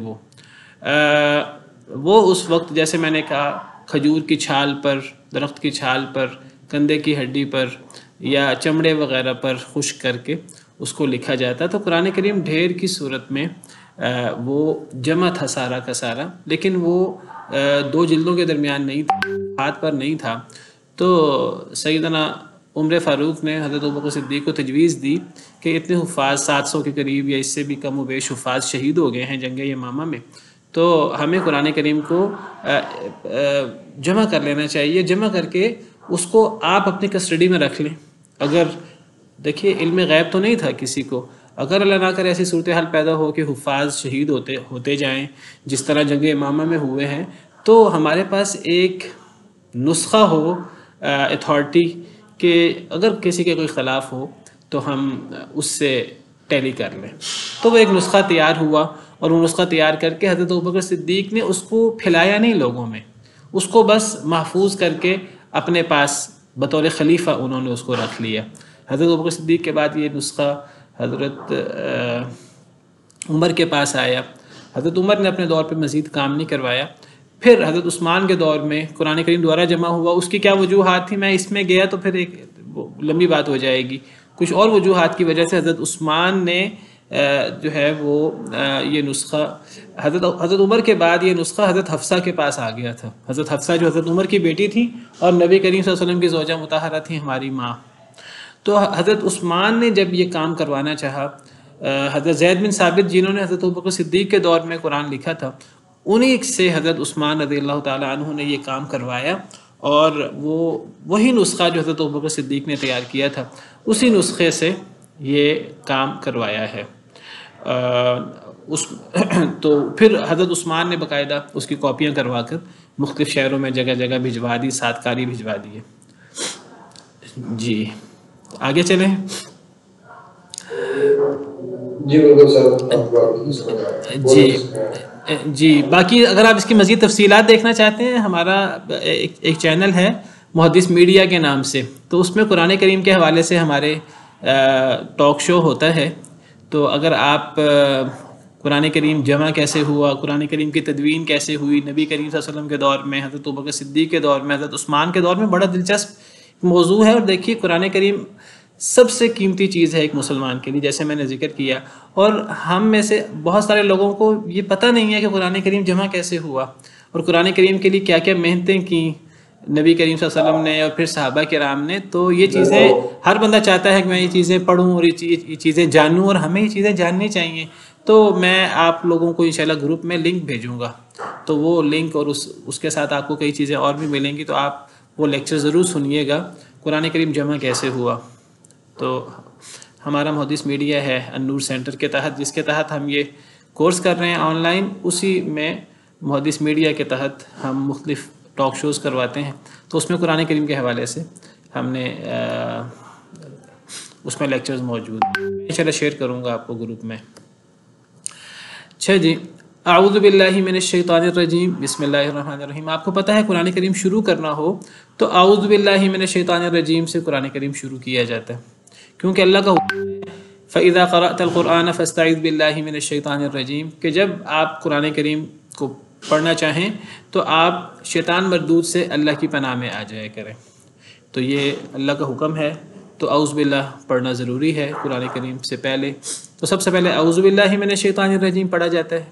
وہ اس وقت جیسے میں نے کہا کھجور کی چھال پر، درخت کی چھال پر، کندھے کی ہڈی پر یا چمڑے وغیرہ پر خشک کر کے اس کو لکھا جاتا. تو قرآن کریم ڈھیر کی صورت میں وہ جمع تھا سارا کا سارا، لیکن وہ 2 جلدوں کے درمیان نہیں تھا، ہاتھ پر نہیں تھا. تو سیدنا عمر فاروق نے حضرت ابوبکر صدیق کو تجویز دی کہ اتنے حفاظ 700 کے قریب یا اس سے بھی کم و بیش حفاظ شہید ہو گئے ہیں جنگ یمامہ میں، تو ہمیں قرآن کریم کو جمع کر لینا چاہیے. جمع کر کے اس کو آپ اپنی کسٹڈی میں رکھ لیں. اگر دیکھیے علم غیب تو نہیں تھا کسی کو، اگر اللہ نہ کرے ایسی صورتحال پیدا ہو کہ حفاظ شہید ہوتے جائیں جس طرح جنگ یمامہ میں ہوئے ہیں، تو ہمارے پاس ایک نسخہ ہو اتھارٹی کہ اگر کسی کے کوئی خلاف ہو تو ہم اس سے ٹیلی کر لیں. تو وہ ایک نسخہ تیار ہوا اور وہ نسخہ تیار کر کے حضرت ابوبکر صدیق نے اس کو پھیلایا نہیں لوگوں میں، اس کو بس محفوظ کر کے اپنے پاس بطور خلیفہ انہوں نے اس کو رکھ لیا. حضرت ابوبکر صدیق کے بعد یہ نسخہ حضرت عمر کے پاس آیا. حضرت عمر نے اپنے دور پہ مزید کام نہیں کروایا. پھر حضرت عثمان کے دور میں قرآن کریم دوبارہ جمع ہوا. اس کی کیا وجوہات تھی، میں اس میں گیا تو پھر ایک لمبی بات ہو جائے گی. کچھ اور وجوہات کی وجہ سے حضرت عثمان نے جو ہے وہ یہ نسخہ حضرت عمر کے بعد یہ نسخہ حضرت حفصہ کے پاس آ گیا تھا. حضرت حفصہ جو حضرت عمر کی بیٹی تھی اور نبی کریم صلی اللہ علیہ وسلم کی زوجہ مطہرہ تھی، ہماری ماں. تو حضرت عثمان نے جب یہ کام کروانا چاہا، حضرت زید بن ثابت جنہوں نے حضرت ابوبکر صدیق کے دور میں قرآن لکھا تھا، انہی سے حضرت عثمان رضی اللہ تعالیٰ عنہ نے یہ کام کروایا. اور وہی نسخہ جو حضرت ابوبکر صدیق نے تیار کیا تھا اسی نسخے سے یہ کام کروایا ہے. تو پھر حضرت عثمان نے باقاعدہ اس کی کاپیاں کروا کر مختلف شہروں میں جگہ جگہ بھجوا دی، ساتکاری بھجوا دی ہے. جی آگے چلیں. جی بالکل سر. جی باقی اگر آپ اس کی مزید تفصیلات دیکھنا چاہتے ہیں، ہمارا ایک چینل ہے محدث میڈیا کے نام سے، تو اس میں قرآن کریم کے حوالے سے ہمارے ٹاک شو ہوتا ہے. تو اگر آپ قرآن کریم جمع کیسے ہوا، قرآن کریم کی تدوین کیسے ہوئی نبی کریم صلی اللہ علیہ وسلم کے دور میں، حضرت ابوبکر صدیق کے دور میں، حضرت عثمان کے دور میں، بڑا دلچسپ موضوع ہے. اور دیکھیے قرآن کریم سب سے قیمتی چیز ہے ایک مسلمان کے لیے، جیسے میں نے ذکر کیا. اور ہم میں سے بہت سارے لوگوں کو یہ پتہ نہیں ہے کہ قرآن کریم جمع کیسے ہوا، اور قرآن کریم کے لیے کیا کیا محنتیں کیں نبی کریم صلی اللہ علیہ وسلم نے اور پھر صحابہ کرام نے. تو یہ چیزیں ہر بندہ چاہتا ہے کہ میں یہ چیزیں پڑھوں اور یہ چیزیں جانوں، اور ہمیں یہ چیزیں جاننی چاہیے. تو میں آپ لوگوں کو انشاءاللہ گروپ میں لنک بھیجوں گا، تو وہ لنک اور اس کے ساتھ آپ کو کئی چیزیں اور بھی ملیں گی. تو آپ وہ لیکچر ضرور سنیے گا قرآن کریم جمع کیسے ہوا. تو ہمارا محدث میڈیا ہے النور سینٹر کے تحت، جس کے تحت ہم یہ کورس کر رہے ہیں آن لائن، اسی میں محدث میڈیا کے تحت ہم مختلف ٹاک شوز کرواتے ہیں. تو اس میں قرآن کریم کے حوالے سے ہم نے اس میں لیکچرز موجود ہیں، انشاءاللہ شیئر کروں گا آپ کو گروپ میں. اچھا جی، اعوذ باللہ من الشیطان الرجیم، بسم اللہ الرحمن الرحیم. آپ کو پتہ ہے قرآن کریم شروع کرنا ہو تو اعوذ باللہ من الشیطان الرجیم سے قرآن کریم شروع کیا جاتا ہے، کیونکہ اللہ کا حکم ہے فَإِذَا قَرَأْتَ الْقُرْآنَ فَاسْتَعِذْ بِاللَّهِ مِنَ الشَّيْطَانِ الرَّجِيمِ، کہ جب آپ قرآن کریم کو پڑھنا چاہیں تو آپ شیطان مردود سے اللہ کی پناہ میں آ جایا کریں. تو یہ اللہ کا حکم ہے، تو اعوذ باللہ پڑھنا ضروری ہے قرآن کریم سے پہلے. تو سب سے پہلے اعوذ باللہ من الشیطان الرجیم پڑھا جاتا ہے.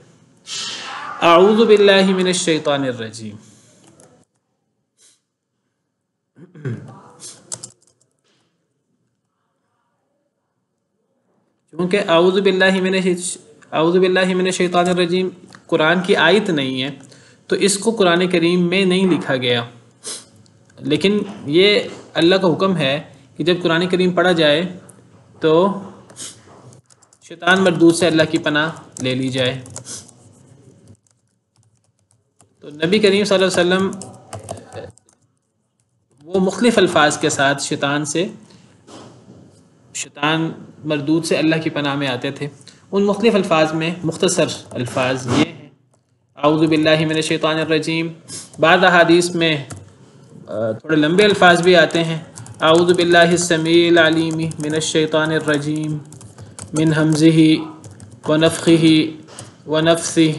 اعوذ باللہ من الشیطان الرجیم. کیونکہ اعوذ باللہ من الشیطان الرجیم قرآن کی آیت نہیں ہے، تو اس کو قرآن کریم میں نہیں لکھا گیا. لیکن یہ اللہ کا حکم ہے کہ جب قرآن کریم پڑھا جائے تو شیطان مردود سے اللہ کی پناہ لے لی جائے. تو نبی کریم صلی اللہ علیہ وسلم وہ مختلف الفاظ کے ساتھ شیطان مردود سے اللہ کی پناہ میں آتے تھے. ان مختلف الفاظ میں مختصر الفاظ یہ ہیں اعوذ باللہ من الشیطان الرجیم. بعض احادیث میں تھوڑے لمبے الفاظ بھی آتے ہیں، اعوذ باللہ السمیع العلیم من الشیطان الرجیم من ہمزہ ونفخہ ونفثہ.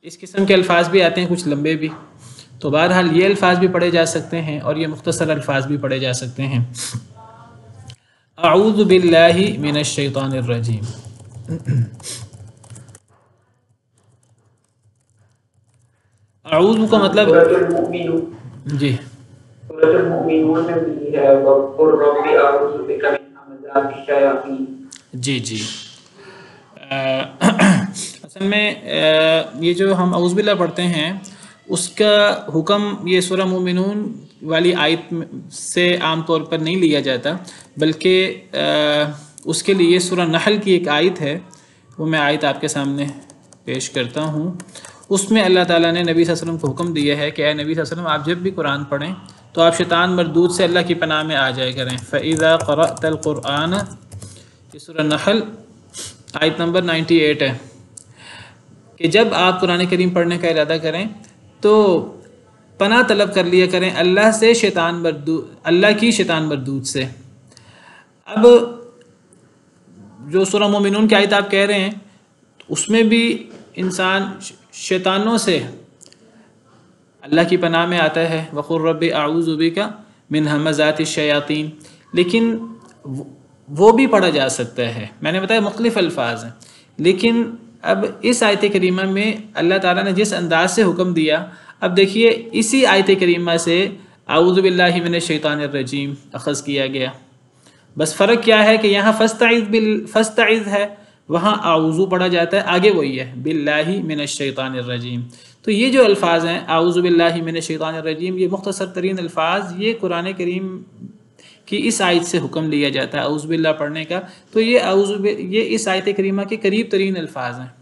اس قسم کے الفاظ بھی آتے ہیں، کچھ لمبے بھی. تو بہرحال یہ الفاظ بھی پڑھے جا سکتے ہیں اور یہ مختصر الفاظ بھی پڑھے جا سکتے ہیں. اعوذ باللہ من الشیطان الرجیم. اعوذ کا مطلب جی سورۃ المؤمنون میں بھی ہے وَقُلْ رَبِّ أَعُوذُ بِكَ مِنْ ہَمَزَاتِ الشَّيَاطِينِ. جی اصل میں یہ جو ہم اعوذ باللہ پڑھتے ہیں اس کا حکم یہ سورہ مومنون والی آیت سے عام طور پر نہیں لیا جاتا، بلکہ اس کے لیے سورہ نحل کی ایک آیت ہے، وہ میں آیت آپ کے سامنے پیش کرتا ہوں. اس میں اللہ تعالیٰ نے نبی صلی اللہ علیہ وسلم کو حکم دیا ہے کہ اے نبی صلی اللہ علیہ وسلم آپ جب بھی قرآن پڑھیں تو آپ شیطان مردود سے اللہ کی پناہ میں آ جائے کریں. فَإِذَا قَرَأْتَ الْقُرْآنَ، یہ سورہ نحل آیت نمبر 98 ہے، کہ جب آپ قرآن کریم پڑھنے کا ارادہ کریں تو پناہ طلب کر لیا کریں اللہ سے اللہ کی شیطان مردود سے. اب جو سورہ مومنون کی آیت آپ کہہ رہے ہیں اس میں بھی انسان شیطانوں سے اللہ کی پناہ میں آتا ہے، وَقُلْ رَبِّ أَعُوذُ بِكَ مِنْ ہَمَزَاتِ الشَّيَاطِينِ، لیکن وہ بھی پڑھا جا سکتا ہے. میں نے بتایا مختلف الفاظ ہیں، لیکن اب اس آیت کریمہ میں اللہ تعالیٰ نے جس انداز سے حکم دیا، اب دیکھیے اسی آیت کریمہ سے اعوذ باللہ من الشیطان الرجیم اخذ کیا گیا. بس فرق کیا ہے کہ یہاں فاستعذ ہے، وہاں اعوذ پڑھا جاتا ہے، آگے وہی ہے باللہ من الشیطان الرجیم. تو یہ جو الفاظ ہیں اعوذ باللہ من الشیطان الرجیم، یہ مختصر ترین الفاظ، یہ قرآن کریم کی اس آیت سے حکم لیا جاتا ہے اعوذ باللہ پڑھنے کا. تو یہ اس آیت کریمہ کے قریب ترین الفاظ ہیں.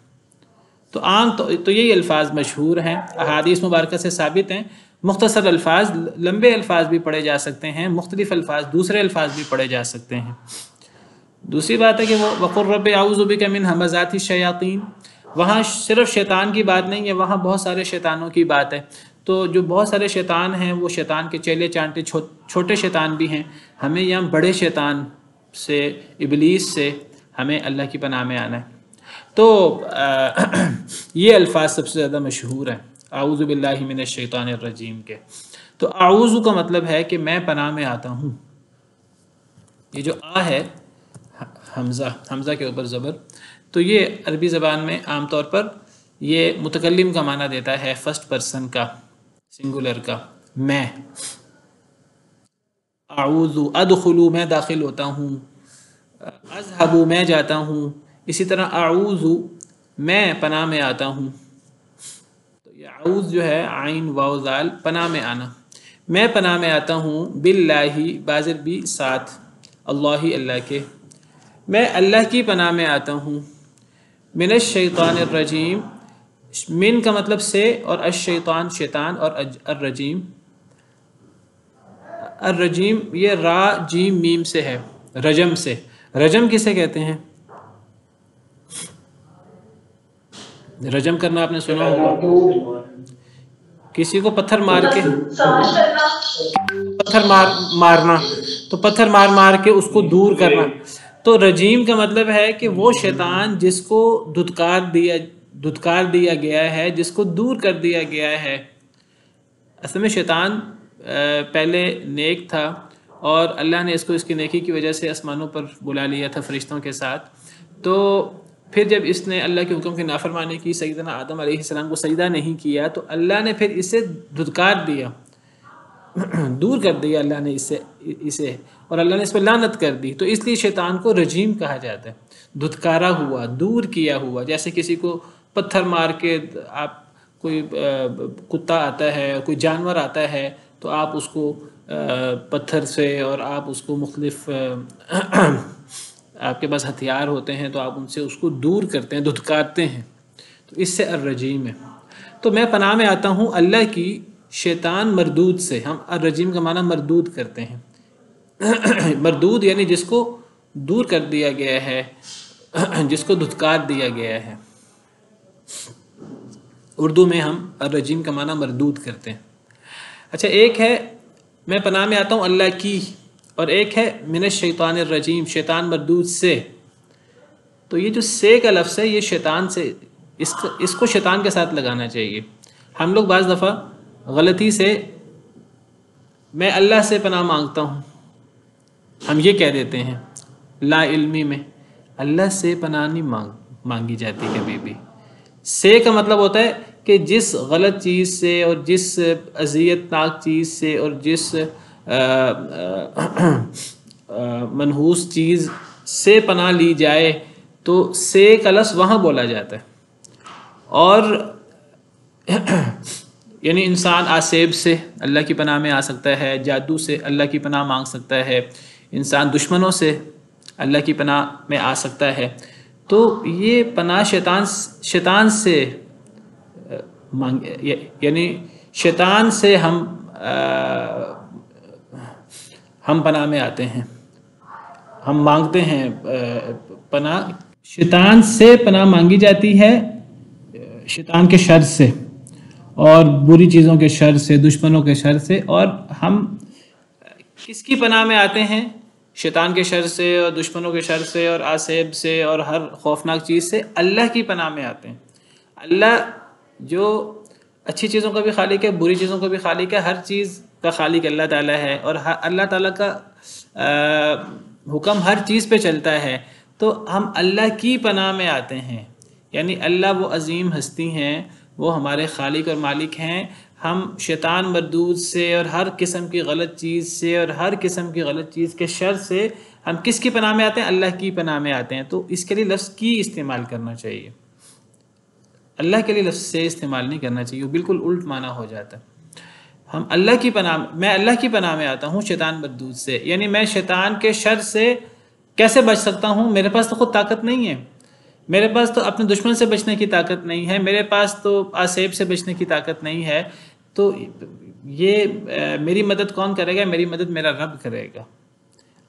تو یہی الفاظ مشہور ہیں، احادیث مبارکہ سے ثابت ہیں. مختصر الفاظ، لمبے الفاظ بھی پڑھے جا سکتے ہیں، مختلف الفاظ دوسرے الفاظ بھی پڑھے جا سکتے ہیں. دوسری بات ہے کہ وہ وَقُلْ رَبِّ أَعُوذُ بِكَ مِنْ ہَمَزَاتِ الشَّيَاطِينِ، وہاں صرف شیطان کی بات نہیں ہے، وہاں بہت سارے شیطانوں کی بات ہے. تو جو بہت سارے شیطان ہیں وہ شیطان کے چیلے چانٹے چھوٹے شیطان بھی ہیں. ہمیں یہاں بڑے شیطان سے، ابلیس سے ہمیں اللہ کی پناہ میں آنا ہے. تو یہ الفاظ سب سے زیادہ مشہور ہیں اعوذ باللہ من الشیطان الرجیم کے. تو اعوذ کا مطلب ہے کہ میں پناہ میں آتا ہوں. یہ جو آ ہے حمزہ کے اوپر زبر، تو یہ عربی زبان میں عام طور پر یہ متکلم کا معنی دیتا ہے، فرسٹ پرسن کا، سنگولر کا. میں اعوذ، ادخلو میں داخل ہوتا ہوں، اذهب میں جاتا ہوں، اسی طرح اعوذ میں پناہ میں آتا ہوں. تو یہ اعوذ جو ہے عین واو زال، پناہ میں آنا. میں پناہ میں آتا ہوں باللہ، بازر بھی ساتھ، اللہ اللہ کے. میں اللہ کی پناہ میں آتا ہوں. من الشیطان الرجیم، من کا مطلب سے، اور الشیطان شیطان، اور الرجیم الرجیم یہ را جیم میم سے ہے، رجم سے. رجم کسے کہتے ہیں؟ رجم کرنا آپ نے سنا ہوگا، کسی کو پتھر مار کے، مارنا، تو پتھر مار کے اس کو دور کرنا. تو رجیم کا مطلب ہے کہ وہ شیطان جس کو دھتکار دیا گیا ہے، جس کو دور کر دیا گیا ہے. اصل میں شیطان پہلے نیک تھا، اور اللہ نے اس کو اس کی نیکی کی وجہ سے آسمانوں پر بلا لیا تھا فرشتوں کے ساتھ. تو پھر جب اس نے اللہ کے حکم کی نافرمانی کی، سیدنا آدم علیہ السلام کو سجدہ نہیں کیا، تو اللہ نے پھر اسے دھتکار دیا، دور کر دیا اللہ نے اسے، اور اللہ نے اس پہ لعنت کر دی. تو اس لیے شیطان کو رجیم کہا جاتا ہے، دھتکارا ہوا، دور کیا ہوا. جیسے کسی کو پتھر مار کے، آپ کوئی کتا آتا ہے، کوئی جانور آتا ہے، تو آپ اس کو پتھر سے، اور آپ اس کو مختلف آپ کے پاس ہتھیار ہوتے ہیں، تو آپ ان سے اس کو دور کرتے ہیں، دھتکارتے ہیں. تو اس سے الرجیم ہے. تو میں پناہ میں آتا ہوں اللہ کی شیطان مردود سے. ہم الرجیم کا معنی مردود کرتے ہیں. مردود یعنی جس کو دور کر دیا گیا ہے، جس کو دھتکار دیا گیا ہے. اردو میں ہم الرجیم کا معنی مردود کرتے ہیں. اچھا، ایک ہے میں پناہ میں آتا ہوں اللہ کی، اور ایک ہے من الشیطان الرجیم، شیطان مردود سے. تو یہ جو سے کا لفظ ہے، یہ شیطان سے، اس کو شیطان کے ساتھ لگانا چاہیے. ہم لوگ بعض دفعہ غلطی سے میں اللہ سے پناہ مانگتا ہوں، ہم یہ کہہ دیتے ہیں لا علمی میں. اللہ سے پناہ نہیں مانگی جاتی کبھی بھی. سے کا مطلب ہوتا ہے کہ جس غلط چیز سے، اور جس اذیت ناک چیز سے، اور جس منحوس چیز سے پناہ لی جائے، تو سے کا لفظ وہاں بولا جاتا ہے. اور یعنی انسان آسیب سے اللہ کی پناہ میں آ سکتا ہے، جادو سے اللہ کی پناہ مانگ سکتا ہے، انسان دشمنوں سے اللہ کی پناہ میں آ سکتا ہے. تو یہ پناہ شیطان سے یعنی شیطان سے ہم پناہ میں آتے ہیں، ہم مانگتے ہیں پناہ. شیطان سے پناہ مانگی جاتی ہے، شیطان کے شر سے، اور بری چیزوں کے شر سے، دشمنوں کے شر سے. اور ہم کس کی پناہ میں آتے ہیں؟ شیطان کے شر سے، اور دشمنوں کے شر سے، اور آسیب سے، اور ہر خوفناک چیز سے اللہ کی پناہ میں آتے ہیں. اللہ جو اچھی چیزوں کا بھی خالق ہے، بری چیزوں کا بھی خالق ہے، ہر چیز کا خالق اللہ تعالیٰ ہے، اور اللہ تعالیٰ کا حکم ہر چیز پہ چلتا ہے. تو ہم اللہ کی پناہ میں آتے ہیں، یعنی اللہ وہ عظیم ہستی ہیں، وہ ہمارے خالق اور مالک ہیں. ہم شیطان مردود سے، اور ہر قسم کی غلط چیز سے، اور ہر قسم کی غلط چیز کے شر سے ہم کس کی پناہ میں آتے ہیں؟ اللہ کی پناہ میں آتے ہیں. تو اس کے لیے لفظ کی استعمال کرنا چاہیے، اللہ کے لیے لفظ سے استعمال نہیں کرنا چاہیے، وہ بالکل الٹ معنی ہو جاتا ہے. ہم اللہ کی پناہ، میں اللہ کی پناہ میں آتا ہوں شیطان مردود سے، یعنی میں شیطان کے شر سے کیسے بچ سکتا ہوں؟ میرے پاس تو خود طاقت نہیں ہے، میرے پاس تو اپنے دشمن سے بچنے کی طاقت نہیں ہے، میرے پاس تو آسیب سے بچنے کی طاقت نہیں ہے. تو یہ میری مدد کون کرے گا؟ میری مدد میرا رب کرے گا.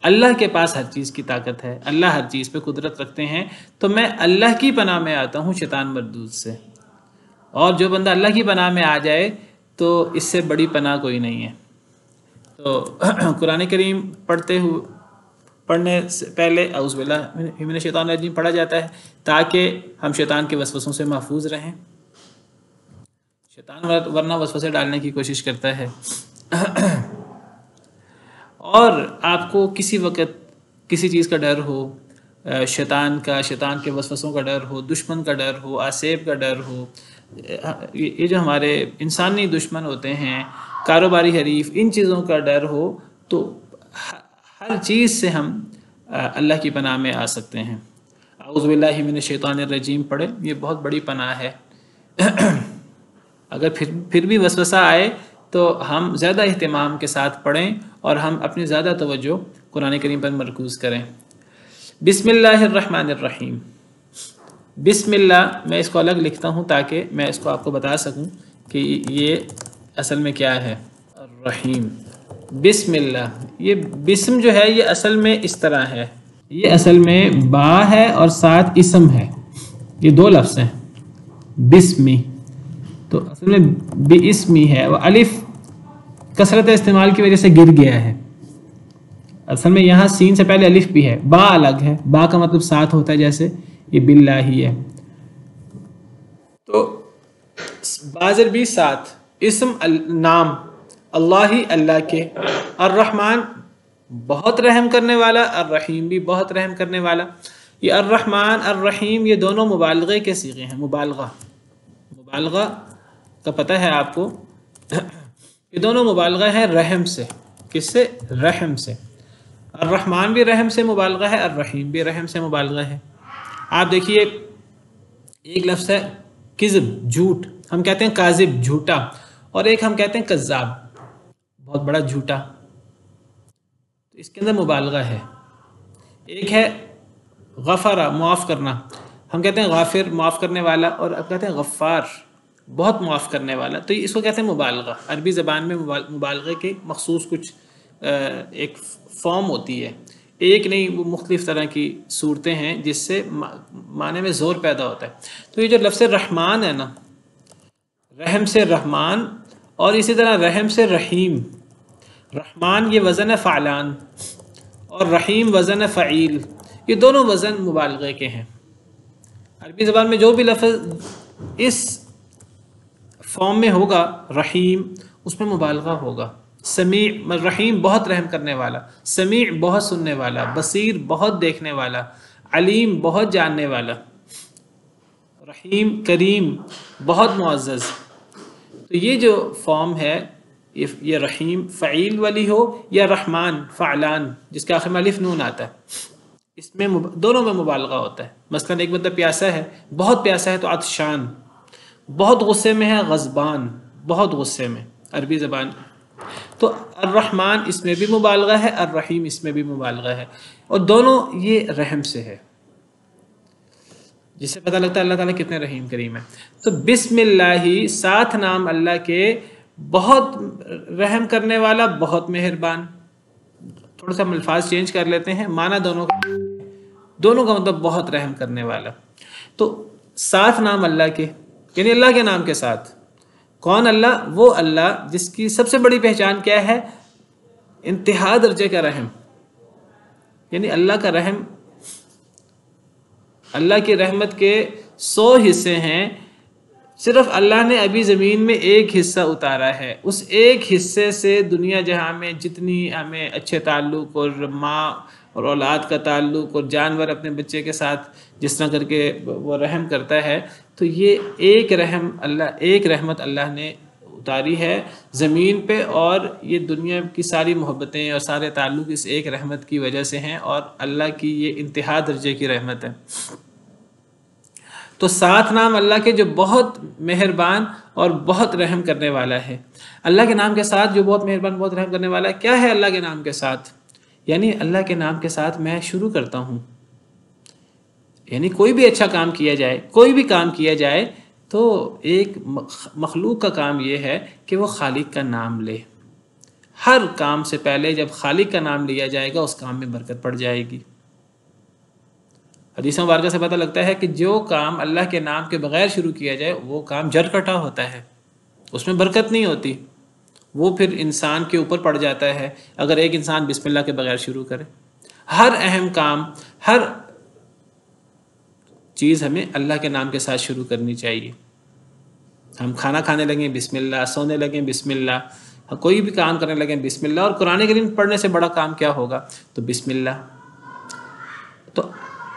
اللہ کے پاس ہر چیز کی طاقت ہے، اللہ ہر چیز پہ قدرت رکھتے ہیں. تو میں اللہ کی پناہ میں آتا ہوں شیطان مردود سے. اور جو بندہ اللہ کی پناہ میں آ جائے تو اس سے بڑی پناہ کوئی نہیں ہے. تو قرآن کریم پڑھنے سے پہلے اعوذ باللہ من الشیطان الرجیم پڑھا جاتا ہے، تاکہ ہم شیطان کے وسوسوں سے محفوظ رہیں. شیطان ورنہ وسوسے ڈالنے کی کوشش کرتا ہے. اور آپ کو کسی وقت کسی چیز کا ڈر ہو، شیطان کے وسوسوں کا ڈر ہو، دشمن کا ڈر ہو، آسیب کا ڈر ہو، یہ جو ہمارے انسانی دشمن ہوتے ہیں، کاروباری حریف، ان چیزوں کا ڈر ہو، تو ہر چیز سے ہم اللہ کی پناہ میں آ سکتے ہیں۔ اعوذ باللہ من الشیطان الرجیم پڑھیں، یہ بہت بڑی پناہ ہے۔ اگر پھر بھی وسوسہ آئے تو ہم زیادہ اہتمام کے ساتھ پڑھیں اور ہم اپنی زیادہ توجہ قرآن کریم پر مرکوز کریں۔ بسم اللہ الرحمن الرحیم۔ بسم اللہ میں اس کو الگ لکھتا ہوں تاکہ میں اس کو آپ کو بتا سکوں کہ یہ اصل میں کیا ہے۔ الرحیم، بسم اللہ، یہ بسم جو ہے یہ اصل میں اس طرح ہے، یہ اصل میں با ہے اور ساتھ اسم ہے، یہ دو لفظ ہیں، بسمی، تو اصل میں باسمی ہے، وہ الف کثرت استعمال کی وجہ سے گر گیا ہے۔ اصل میں یہاں سین سے پہلے الف بھی ہے، با الگ ہے، با کا مطلب ساتھ ہوتا ہے، جیسے یہ باللہ ہی ہے، تو بازر بھی ساتھ، اسم نام اللہ ہی، اللہ کے، الرحمن بہت رحم کرنے والا، الرحیم بھی بہت رحم کرنے والا۔ یہ الرحمن الرحیم یہ دونوں مبالغے کے صیغے ہیں، مبالغہ کا پتہ ہے آپ کو، یہ دونوں مبالغہ ہے رحم سے۔ کس سے؟ رحم سے۔ الرحمن بھی رحم سے مبالغہ ہے، الرحیم بھی رحم سے مبالغہ ہے۔ آپ دیکھیے ایک لفظ ہے کذب، جھوٹ، ہم کہتے ہیں کاذب، جھوٹا، اور ایک ہم کہتے ہیں کذاب، بہت بڑا جھوٹا، تو اس کے اندر مبالغہ ہے۔ ایک ہے غفرہ، معاف کرنا، ہم کہتے ہیں غافر، معاف کرنے والا، اور اب کہتے ہیں غفار، بہت معاف کرنے والا، تو اس کو کہتے ہیں مبالغہ۔ عربی زبان میں مبالغے کے مخصوص کچھ ایک فارم ہوتی ہے، ایک نہیں، وہ مختلف طرح کی صورتیں ہیں جس سے معنی میں زور پیدا ہوتا ہے۔ تو یہ جو لفظ رحمان ہے نا، رحم سے رحمان، اور اسی طرح رحم سے رحیم، رحمان یہ وزن ہے فعلان، اور رحیم وزن ہے فعیل، یہ دونوں وزن مبالغے کے ہیں۔ عربی زبان میں جو بھی لفظ اس فارم میں ہوگا رحیم، اس میں مبالغہ ہوگا۔ سمیع، رحیم بہت رحم کرنے والا، سمیع بہت سننے والا، بصیر بہت دیکھنے والا، علیم بہت جاننے والا، رحیم کریم بہت معزز۔ تو یہ جو فارم ہے، یہ رحیم فعیل والی ہو یا رحمان فعلان جس کے آخر میں الف نون آتا ہے، اس میں دونوں میں مبالغہ ہوتا ہے۔ مثلا ایک بندہ پیاسا ہے، بہت پیاسا ہے تو عطشان، بہت غصے میں ہے غضبان، بہت غصے میں، عربی زبان۔ تو الرحمن اس میں بھی مبالغہ ہے، الرحیم اس میں بھی مبالغہ ہے، اور دونوں یہ رحم سے ہے، جس سے پتہ لگتا ہے اللہ تعالیٰ کتنے رحیم کریم ہے۔ تو بسم اللہ، ساتھ نام اللہ کے، بہت رحم کرنے والا، بہت مہربان۔ تھوڑا سا ہم الفاظ چینج کر لیتے ہیں، معنی دونوں کا مطلب بہت رحم کرنے والا۔ تو ساتھ نام اللہ کے، یعنی اللہ کے نام کے ساتھ۔ کون اللہ؟ وہ اللہ جس کی سب سے بڑی پہچان کیا ہے؟ انتہا درجے کا رحم، یعنی اللہ کا رحم، اللہ کی رحمت کے 100 حصے ہیں، صرف اللہ نے ابھی زمین میں ایک حصہ اتارا ہے، اس ایک حصے سے دنیا جہاں میں جتنی ہمیں اچھے تعلق اور ماں اور اولاد کا تعلق اور جانور اپنے بچے کے ساتھ جس طرح کر کے وہ رحم کرتا ہے، تو یہ ایک رحمت اللہ نے اتاری ہے زمین پہ، اور یہ دنیا کی ساری محبتیں اور سارے تعلق اس ایک رحمت کی وجہ سے ہیں، اور اللہ کی یہ انتہا درجے کی رحمت ہے۔ تو ساتھ نام اللہ کے جو بہت مہربان اور بہت رحم کرنے والا ہے۔ اللہ کے نام کے ساتھ جو بہت مہربان بہت رحم کرنے والا ہے، کیا ہے اللہ کے نام کے ساتھ؟ یعنی اللہ کے نام کے ساتھ میں شروع کرتا ہوں، یعنی کوئی بھی اچھا کام کیا جائے، کوئی بھی کام کیا جائے، تو ایک مخلوق کا کام یہ ہے کہ وہ خالق کا نام لے۔ ہر کام سے پہلے جب خالق کا نام لیا جائے گا، اس کام میں برکت پڑ جائے گی۔ حدیث مبارکہ سے پتہ لگتا ہے کہ جو کام اللہ کے نام کے بغیر شروع کیا جائے وہ کام جڑ کٹا ہوتا ہے، اس میں برکت نہیں ہوتی، وہ پھر انسان کے اوپر پڑ جاتا ہے اگر ایک انسان بسم اللہ کے بغیر شروع کرے۔ ہر اہم کام، ہر چیز ہمیں اللہ کے نام کے ساتھ شروع کرنی چاہیے۔ ہم کھانا کھانے لگیں بسم اللہ، سونے لگیں بسم اللہ، کوئی بھی کام کرنے لگیں بسم اللہ، اور قرآن کریم پڑھنے سے بڑا کام کیا ہوگا؟ تو بسم اللہ. تو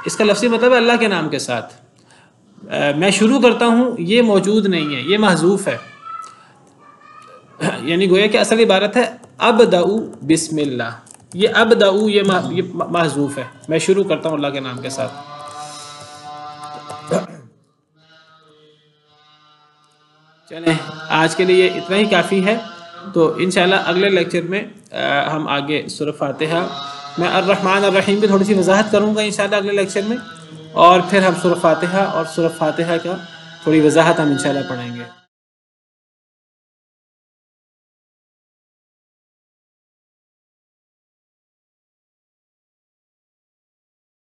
اس کا لفظی مطلب ہے اللہ کے نام کے ساتھ. میں شروع کرتا ہوں یہ موجود نہیں ہے، یہ محذوف ہے. یعنی گویا کہ اصل عبارت ہے ابدأ بسم اللہ. یہ ابدأ یہ محذوف ہے، میں شروع کرتا ہوں اللہ کے نام کے ساتھ. چلیں آج کے لیے اتنا ہی کافی ہے. تو انشاءاللہ اگلے لیکچر میں ہم آگے سورہ فاتحہ، میں الرحمن الرحیم بھی تھوڑی سی وضاحت کروں گا انشاءاللہ اگلے لیکچر میں، اور پھر ہم سورہ فاتحہ اور سورہ فاتحہ کا تھوڑی وضاحت ہم انشاءاللہ پڑھیں گے.